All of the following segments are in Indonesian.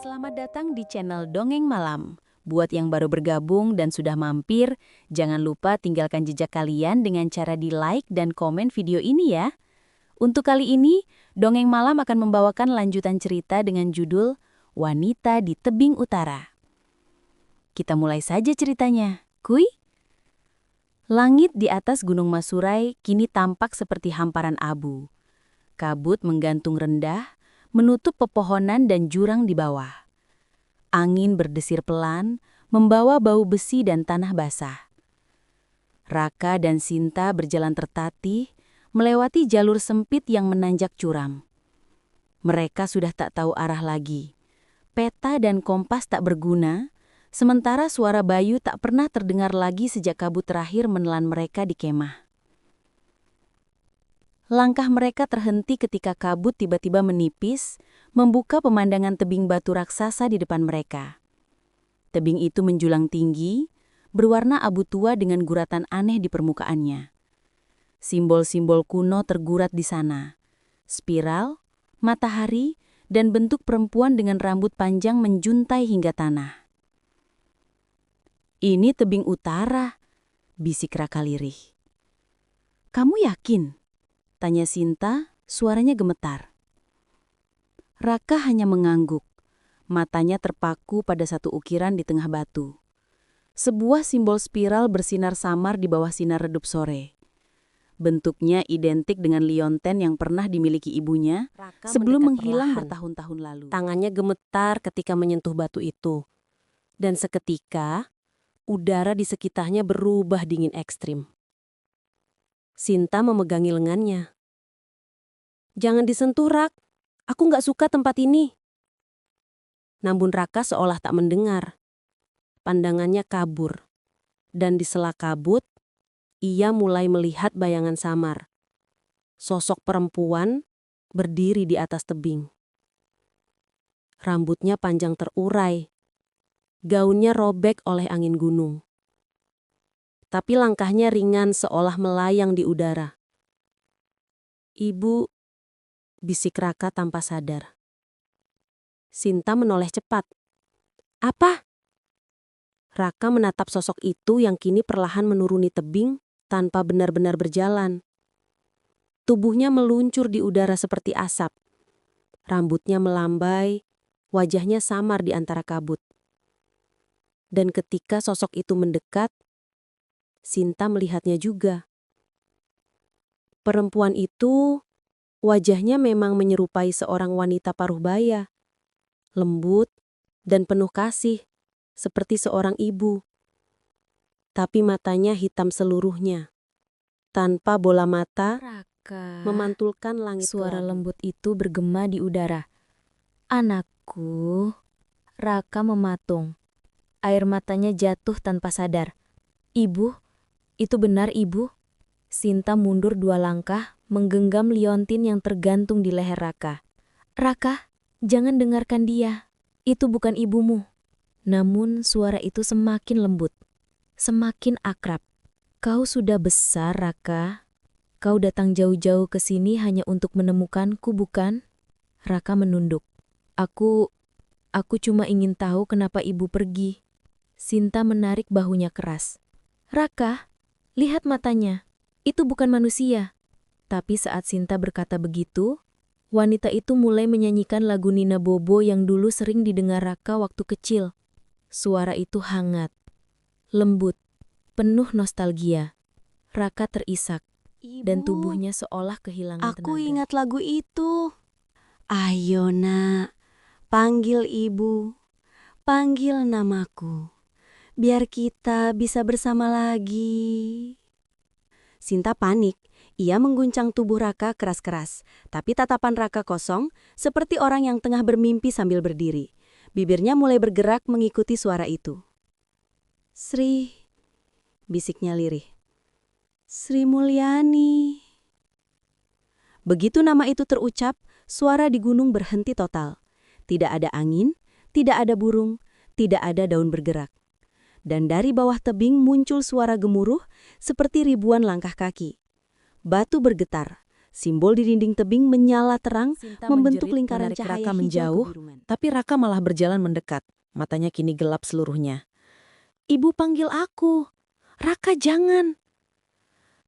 Selamat datang di channel Dongeng Malam. Buat yang baru bergabung dan sudah mampir, jangan lupa tinggalkan jejak kalian dengan cara di-like dan komen video ini ya. Untuk kali ini, Dongeng Malam akan membawakan lanjutan cerita dengan judul Wanita di Tebing Utara. Kita mulai saja ceritanya. Kuy? Langit di atas Gunung Masurai kini tampak seperti hamparan abu. Kabut menggantung rendah, menutup pepohonan dan jurang di bawah. Angin berdesir pelan, membawa bau besi dan tanah basah. Raka dan Sinta berjalan tertatih, melewati jalur sempit yang menanjak curam. Mereka sudah tak tahu arah lagi. Peta dan kompas tak berguna, sementara suara Bayu tak pernah terdengar lagi sejak kabut terakhir menelan mereka di kemah. Langkah mereka terhenti ketika kabut tiba-tiba menipis, membuka pemandangan tebing batu raksasa di depan mereka. Tebing itu menjulang tinggi, berwarna abu tua dengan guratan aneh di permukaannya. Simbol-simbol kuno tergurat di sana. Spiral, matahari, dan bentuk perempuan dengan rambut panjang menjuntai hingga tanah. "Ini tebing utara," bisik Raka lirih. "Kamu yakin?" tanya Sinta, suaranya gemetar. Raka hanya mengangguk. Matanya terpaku pada satu ukiran di tengah batu. Sebuah simbol spiral bersinar samar di bawah sinar redup sore. Bentuknya identik dengan lionten yang pernah dimiliki ibunya sebelum menghilang bertahun-tahun lalu. Tangannya gemetar ketika menyentuh batu itu. Dan seketika, udara di sekitarnya berubah dingin ekstrim. Sinta memegangi lengannya. "Jangan disentuh, Rak. Aku nggak suka tempat ini." Namun Raka seolah tak mendengar. Pandangannya kabur. Dan di sela kabut, ia mulai melihat bayangan samar. Sosok perempuan berdiri di atas tebing. Rambutnya panjang terurai. Gaunnya robek oleh angin gunung. Tapi langkahnya ringan seolah melayang di udara. "Ibu," bisik Raka tanpa sadar. Sinta menoleh cepat. "Apa?" Raka menatap sosok itu yang kini perlahan menuruni tebing tanpa benar-benar berjalan. Tubuhnya meluncur di udara seperti asap. Rambutnya melambai, wajahnya samar di antara kabut. Dan ketika sosok itu mendekat, Sinta melihatnya juga. Perempuan itu, wajahnya memang menyerupai seorang wanita paruhbaya. Lembut dan penuh kasih, seperti seorang ibu. Tapi matanya hitam seluruhnya. Tanpa bola mata, Raka, memantulkan langit suara kelabu. lembut itu bergema di udara. "Anakku." Raka mematung. Air matanya jatuh tanpa sadar. "Ibu, itu benar ibu?" Sinta mundur 2 langkah, menggenggam liontin yang tergantung di leher Raka. "Raka, jangan dengarkan dia. Itu bukan ibumu." Namun suara itu semakin lembut, semakin akrab. "Kau sudah besar, Raka. Kau datang jauh-jauh ke sini hanya untuk menemukanku, bukan?" Raka menunduk. Aku cuma ingin tahu kenapa ibu pergi." Sinta menarik bahunya keras. "Raka, lihat matanya. Itu bukan manusia." Tapi saat Sinta berkata begitu, wanita itu mulai menyanyikan lagu Nina Bobo yang dulu sering didengar Raka waktu kecil. Suara itu hangat, lembut, penuh nostalgia. Raka terisak, dan tubuhnya seolah kehilangan tenaga. Aku ingat lagu itu. Ayo nak, panggil ibu, panggil namaku, biar kita bisa bersama lagi. Sinta panik. Ia mengguncang tubuh Raka keras-keras, tapi tatapan Raka kosong, seperti orang yang tengah bermimpi sambil berdiri. Bibirnya mulai bergerak mengikuti suara itu. "Sri," bisiknya lirih. "Sri Mulyani." Begitu nama itu terucap, suara di gunung berhenti total. Tidak ada angin, tidak ada burung, tidak ada daun bergerak. Dan dari bawah tebing muncul suara gemuruh seperti ribuan langkah kaki. Batu bergetar, Simbol di dinding tebing menyala terang, Sinta membentuk menjerit, lingkaran menarik cahaya Raka hijau menjauh, kebiruan. tapi Raka malah berjalan mendekat. Matanya kini gelap seluruhnya. Ibu panggil aku. Raka, jangan.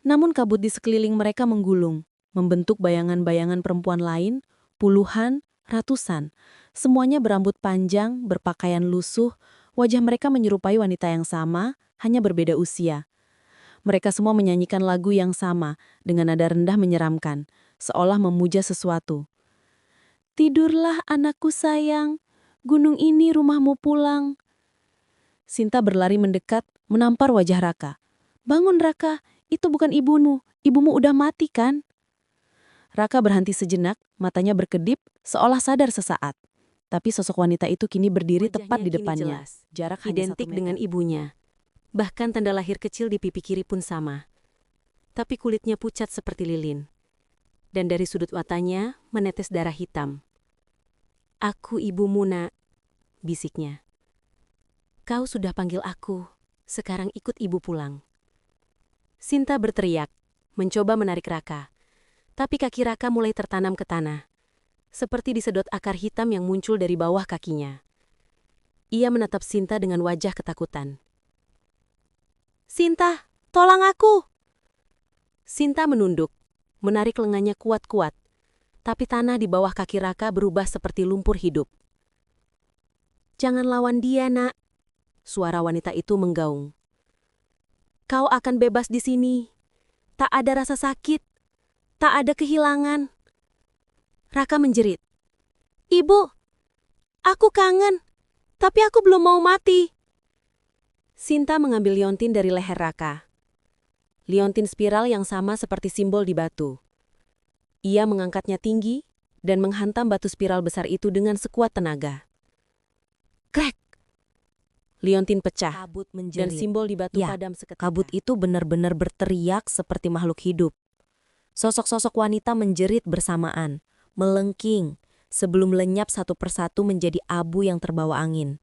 Namun kabut di sekeliling mereka menggulung, membentuk bayangan-bayangan perempuan lain, puluhan, ratusan. Semuanya berambut panjang, berpakaian lusuh, wajah mereka menyerupai wanita yang sama, hanya berbeda usia. Mereka semua menyanyikan lagu yang sama, dengan nada rendah menyeramkan, seolah memuja sesuatu. Tidurlah anakku sayang, gunung ini rumahmu pulang. Sinta berlari mendekat, menampar wajah Raka. Bangun Raka, itu bukan ibumu udah mati kan? Raka berhenti sejenak, matanya berkedip, seolah sadar sesaat. Tapi sosok wanita itu kini berdiri Wajahnya tepat di kini depannya. jelas, Jarak hanya 1 identik meter. dengan ibunya. Bahkan tanda lahir kecil di pipi kiri pun sama. Tapi kulitnya pucat seperti lilin. Dan dari sudut matanya menetes darah hitam. Aku ibumu, nak, bisiknya. Kau sudah panggil aku, sekarang ikut ibu pulang. Sinta berteriak, mencoba menarik Raka. Tapi kaki Raka mulai tertanam ke tanah. Seperti disedot akar hitam yang muncul dari bawah kakinya. Ia menatap Sinta dengan wajah ketakutan. Sinta, tolong aku! Sinta menunduk, menarik lengannya kuat-kuat. Tapi tanah di bawah kaki Raka berubah seperti lumpur hidup. Jangan lawan dia, nak. Suara wanita itu menggaung. Kau akan bebas di sini. Tak ada rasa sakit. Tak ada kehilangan. Raka menjerit. Ibu, aku kangen. Tapi aku belum mau mati. Sinta mengambil liontin dari leher Raka. Liontin spiral yang sama seperti simbol di batu. Ia mengangkatnya tinggi dan menghantam batu spiral besar itu dengan sekuat tenaga. Krek! Liontin pecah Kabut dan menjerit. simbol di batu Ya, padam seketika. Kabut itu benar-benar berteriak seperti makhluk hidup. Sosok-sosok wanita menjerit bersamaan, melengking, sebelum lenyap satu persatu menjadi abu yang terbawa angin.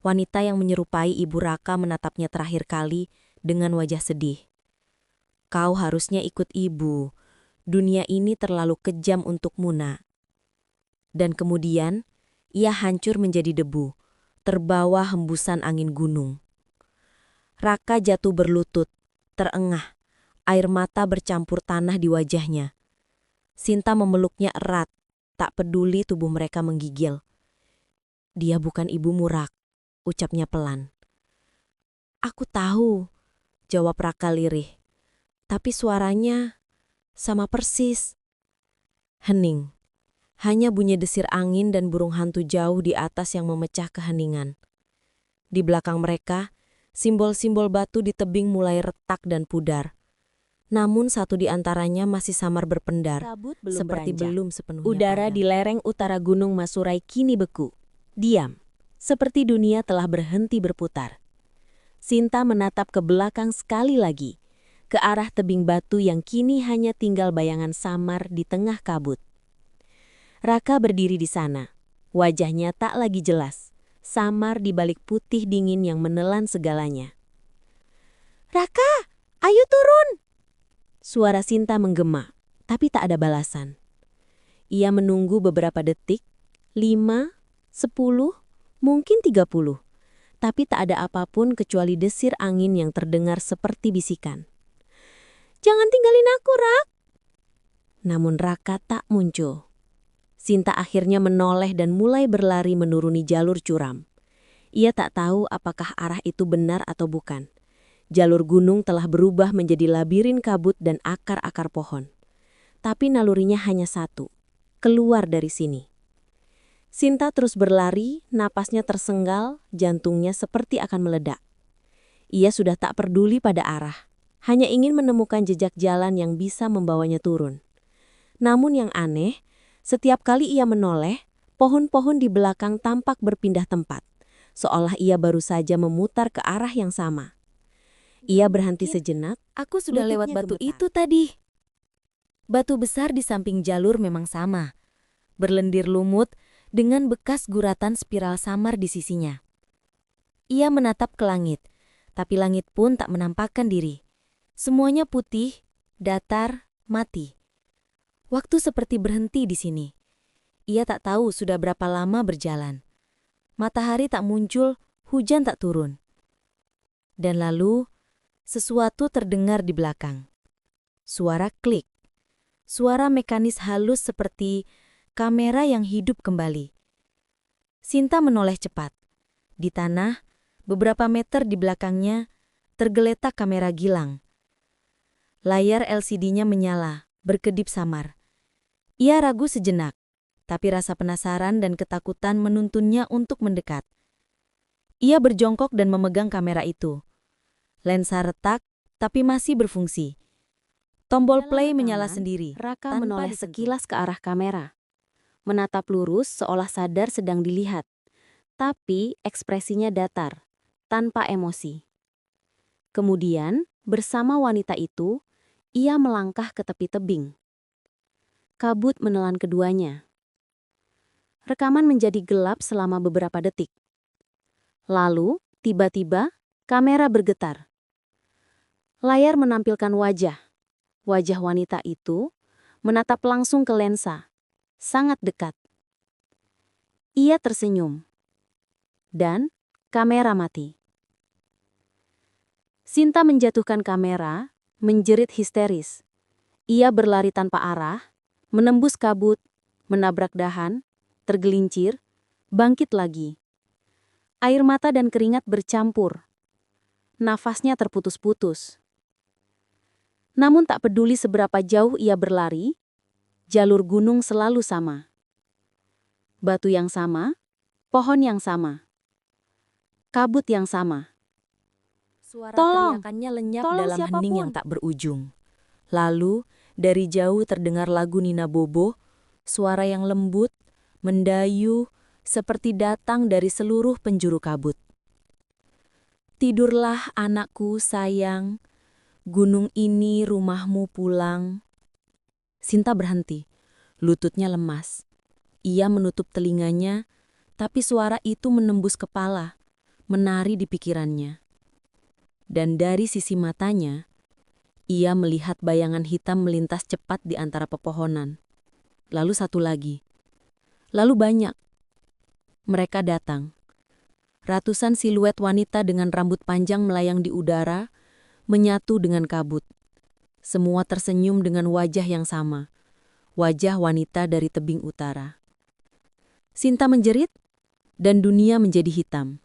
Wanita yang menyerupai ibu Raka menatapnya terakhir kali dengan wajah sedih. Kau harusnya ikut ibu. Dunia ini terlalu kejam untukmu, nak. Dan kemudian, ia hancur menjadi debu, terbawa hembusan angin gunung. Raka jatuh berlutut, terengah, air mata bercampur tanah di wajahnya. Sinta memeluknya erat, tak peduli tubuh mereka menggigil. Dia bukan ibumu, Rak, ucapnya pelan. Aku tahu, jawab Raka lirih. Tapi suaranya sama persis. Hening. Hanya bunyi desir angin dan burung hantu jauh di atas yang memecah keheningan. Di belakang mereka, simbol-simbol batu di tebing mulai retak dan pudar. Namun satu di antaranya masih samar berpendar, Kabut belum seperti beranjak. belum sepenuhnya Udara padam. di lereng utara Gunung Masurai kini beku. Diam, seperti dunia telah berhenti berputar. Sinta menatap ke belakang sekali lagi, ke arah tebing batu yang kini hanya tinggal bayangan samar di tengah kabut. Raka berdiri di sana. Wajahnya tak lagi jelas, samar di balik putih dingin yang menelan segalanya. Raka, ayo turun! Suara Sinta menggema, tapi tak ada balasan. Ia menunggu beberapa detik, 5, 10, mungkin 30. Tapi tak ada apapun kecuali desir angin yang terdengar seperti bisikan. Jangan tinggalin aku, Rak! Namun Raka tak muncul. Sinta akhirnya menoleh dan mulai berlari menuruni jalur curam. Ia tak tahu apakah arah itu benar atau bukan. Jalur gunung telah berubah menjadi labirin kabut dan akar-akar pohon. Tapi nalurinya hanya satu, keluar dari sini. Sinta terus berlari, napasnya tersenggal, jantungnya seperti akan meledak. Ia sudah tak peduli pada arah, hanya ingin menemukan jejak jalan yang bisa membawanya turun. Namun yang aneh, setiap kali ia menoleh, pohon-pohon di belakang tampak berpindah tempat, seolah ia baru saja memutar ke arah yang sama. Ia berhenti sejenak. Aku sudah lewat lututnya batu gemetar. itu tadi. Batu besar di samping jalur memang sama. Berlendir lumut dengan bekas guratan spiral samar di sisinya. Ia menatap ke langit, tapi langit pun tak menampakkan diri. Semuanya putih, datar, mati. Waktu seperti berhenti di sini. Ia tak tahu sudah berapa lama berjalan. Matahari tak muncul, hujan tak turun. Dan lalu, sesuatu terdengar di belakang. Suara klik. Suara mekanis halus seperti kamera yang hidup kembali. Sinta menoleh cepat. Di tanah, beberapa meter di belakangnya, tergeletak kamera gilang. Layar LCD-nya menyala, berkedip samar. Ia ragu sejenak, tapi rasa penasaran dan ketakutan menuntunnya untuk mendekat. Ia berjongkok dan memegang kamera itu. Lensa retak, tapi masih berfungsi. Tombol play menyala sendiri. Raka tanpa menoleh disentuh. sekilas ke arah kamera. Menatap lurus seolah sadar sedang dilihat. Tapi ekspresinya datar, tanpa emosi. Kemudian, bersama wanita itu, ia melangkah ke tepi tebing. Kabut menelan keduanya. Rekaman menjadi gelap selama beberapa detik. Lalu, tiba-tiba, kamera bergetar. Layar menampilkan wajah. Wajah wanita itu menatap langsung ke lensa, sangat dekat. Ia tersenyum. Dan kamera mati. Sinta menjatuhkan kamera, menjerit histeris. Ia berlari tanpa arah, menembus kabut, menabrak dahan, tergelincir, bangkit lagi. Air mata dan keringat bercampur. Nafasnya terputus-putus. Namun tak peduli seberapa jauh ia berlari, jalur gunung selalu sama. Batu yang sama, pohon yang sama. Kabut yang sama. Suara Tolong! teriakannya lenyap Tolong dalam hening siapapun! yang tak berujung. Lalu, dari jauh terdengar lagu Nina Bobo, suara yang lembut, mendayu, seperti datang dari seluruh penjuru kabut. Tidurlah anakku sayang, gunung ini rumahmu pulang. Sinta berhenti, lututnya lemas. Ia menutup telinganya, tapi suara itu menembus kepala, menari di pikirannya. Dan dari sisi matanya, ia melihat bayangan hitam melintas cepat di antara pepohonan. Lalu satu lagi. Lalu banyak. Mereka datang. Ratusan siluet wanita dengan rambut panjang melayang di udara, menyatu dengan kabut. Semua tersenyum dengan wajah yang sama. Wajah wanita dari tebing utara. Sinta menjerit, dan dunia menjadi hitam.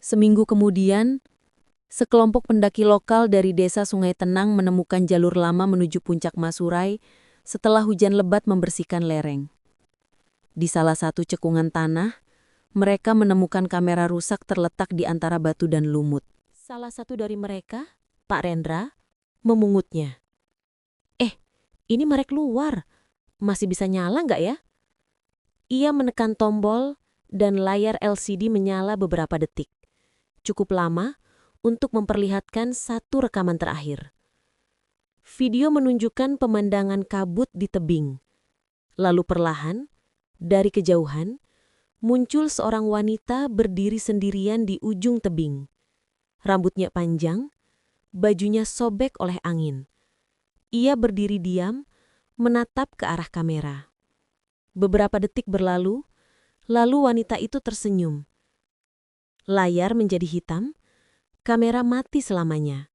Seminggu kemudian, sekelompok pendaki lokal dari desa Sungai Tenang menemukan jalur lama menuju puncak Masurai setelah hujan lebat membersihkan lereng. Di salah satu cekungan tanah, mereka menemukan kamera rusak terletak di antara batu dan lumut. Salah satu dari mereka, Pak Rendra, memungutnya. Ini merek luar. Masih bisa nyala nggak ya? Ia menekan tombol dan layar LCD menyala beberapa detik. Cukup lama untuk memperlihatkan satu rekaman terakhir. Video menunjukkan pemandangan kabut di tebing. Lalu perlahan, dari kejauhan, muncul seorang wanita berdiri sendirian di ujung tebing. Rambutnya panjang, bajunya sobek oleh angin. Ia berdiri diam, menatap ke arah kamera. Beberapa detik berlalu, lalu wanita itu tersenyum. Layar menjadi hitam, kamera mati selamanya.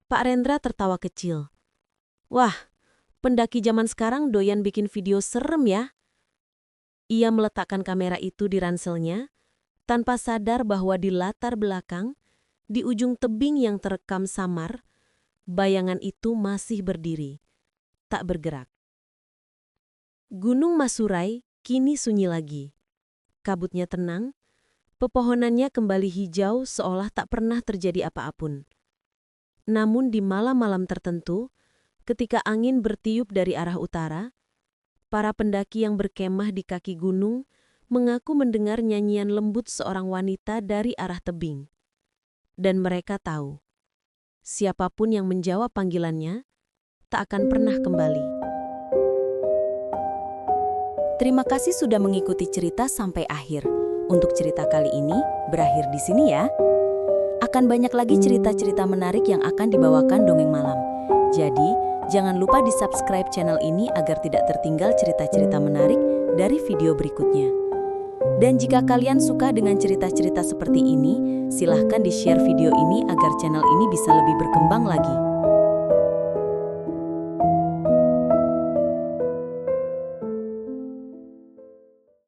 Pak Rendra tertawa kecil. Wah, pendaki zaman sekarang doyan bikin video serem ya. Ia meletakkan kamera itu di ranselnya, tanpa sadar bahwa di latar belakang, di ujung tebing yang terekam samar, bayangan itu masih berdiri, tak bergerak. Gunung Masurai kini sunyi lagi. Kabutnya tenang, pepohonannya kembali hijau seolah tak pernah terjadi apa-apun. Namun di malam-malam tertentu, ketika angin bertiup dari arah utara, para pendaki yang berkemah di kaki gunung mengaku mendengar nyanyian lembut seorang wanita dari arah tebing. Dan mereka tahu, siapapun yang menjawab panggilannya tak akan pernah kembali. Terima kasih sudah mengikuti cerita sampai akhir. Untuk cerita kali ini berakhir di sini ya. Akan banyak lagi cerita-cerita menarik yang akan dibawakan Dongeng Malam. Jadi, jangan lupa di-subscribe channel ini agar tidak tertinggal cerita-cerita menarik dari video berikutnya. Dan jika kalian suka dengan cerita-cerita seperti ini, silahkan di-share video ini agar channel ini bisa lebih berkembang lagi.